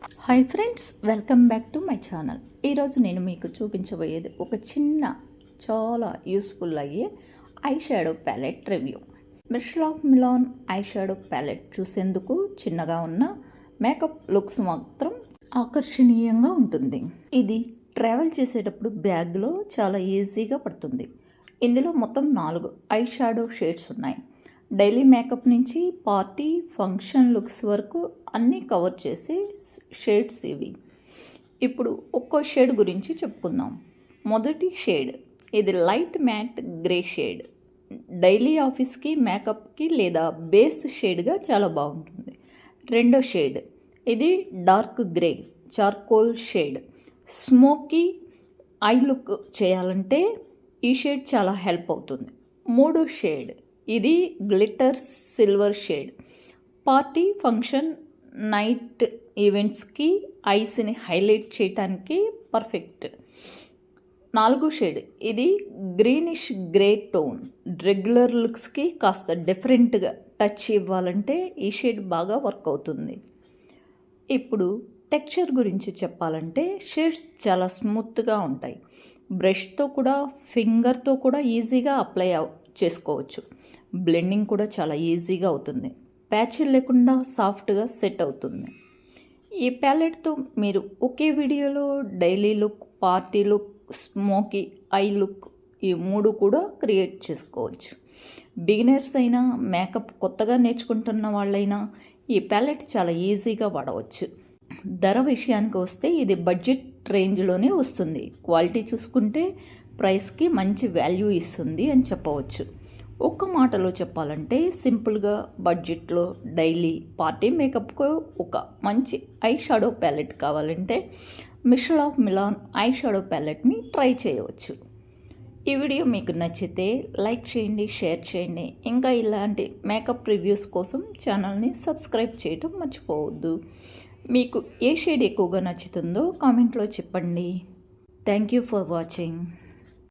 Hi friends, welcome back to my channel. ఈరోజు నేను మీకు చూపించబోయేది ఒక చిన్న చాలా యూస్ఫుల్ అయ్యే eye shadow palette review. Michelle of Milan eye shadow palette చూసేందుకు చిన్నగా ఉన్న మేకప్ లుక్స్ మాత్రం ఆకర్షణీయంగా ఉంటుంది. ఇది ట్రావెల్ చేసేటప్పుడు బ్యాగ్లో చాలా ఈజీగా పడుతుంది. ఇందులో మొత్తం 4 ఐ షాడో షేడ్స్ ఉన్నాయి. డైలీ మేకప్ నుంచి పార్టీ ఫంక్షన్ లుక్స్ వరకు అన్నీ కవర్ చేసే షేడ్స్ ఇవి. ఇప్పుడు ఒక్కో షేడ్ గురించి చెప్పుకుందాం. మొదటి షేడ్, ఇది light matte grey shade. Daily ఆఫీస్కి, మేకప్కి లేదా బేస్ షేడ్గా చాలా బాగుంటుంది. రెండో షేడ్, ఇది dark grey charcoal shade. Smoky eye look చేయాలంటే ఈ షేడ్ చాలా హెల్ప్ అవుతుంది. మూడో షేడ్, ఇది glitter silver shade. Party function night ఈవెంట్స్కి ఐస్ని హైలైట్ చేయడానికి పర్ఫెక్ట్. నాలుగో షేడ్, ఇది గ్రీనిష్ గ్రే టోన్. రెగ్యులర్ లుక్స్కి కాస్త డిఫరెంట్గా టచ్ ఇవ్వాలంటే ఈ షేడ్ బాగా వర్క్ అవుతుంది. ఇప్పుడు టెక్స్చర్ గురించి చెప్పాలంటే షేడ్స్ చాలా స్మూత్గా ఉంటాయి. బ్రష్తో కూడా ఫింగర్తో కూడా ఈజీగా అప్లై చేసుకోవచ్చు. బ్లెండింగ్ కూడా చాలా ఈజీగా అవుతుంది. ప్యాచ్లు లేకుండా సాఫ్ట్గా సెట్ అవుతుంది. ఈ ప్యాలెట్తో మీరు ఒకే వీడియోలో daily look, party look, smoky eye look ఈ 3 కూడా క్రియేట్ చేసుకోవచ్చు. బిగినర్స్ అయినా, మేకప్ కొత్తగా నేర్చుకుంటున్న వాళ్ళైనా ఈ ప్యాలెట్ చాలా ఈజీగా వాడవచ్చు. ధర విషయానికి వస్తే ఇది బడ్జెట్ రేంజ్లోనే వస్తుంది. క్వాలిటీ చూసుకుంటే ప్రైస్కి మంచి వాల్యూ ఇస్తుంది అని చెప్పవచ్చు. ఒక్క మాటలో చెప్పాలంటే సింపుల్గా బడ్జెట్లో డైలీ పార్టీ మేకప్కు ఒక మంచి ఐ షాడో ప్యాలెట్ కావాలంటే Michelle of Milan eye shadow ప్యాలెట్ని ట్రై చేయవచ్చు. ఈ వీడియో మీకు నచ్చితే లైక్ చేయండి, షేర్ చేయండి. ఇంకా ఇలాంటి మేకప్ రివ్యూస్ కోసం ఛానల్ని సబ్స్క్రైబ్ చేయడం మర్చిపోవద్దు. మీకు ఏ షేడ్ ఎక్కువగా నచ్చుతుందో కామెంట్లో చెప్పండి. Thank you for watching.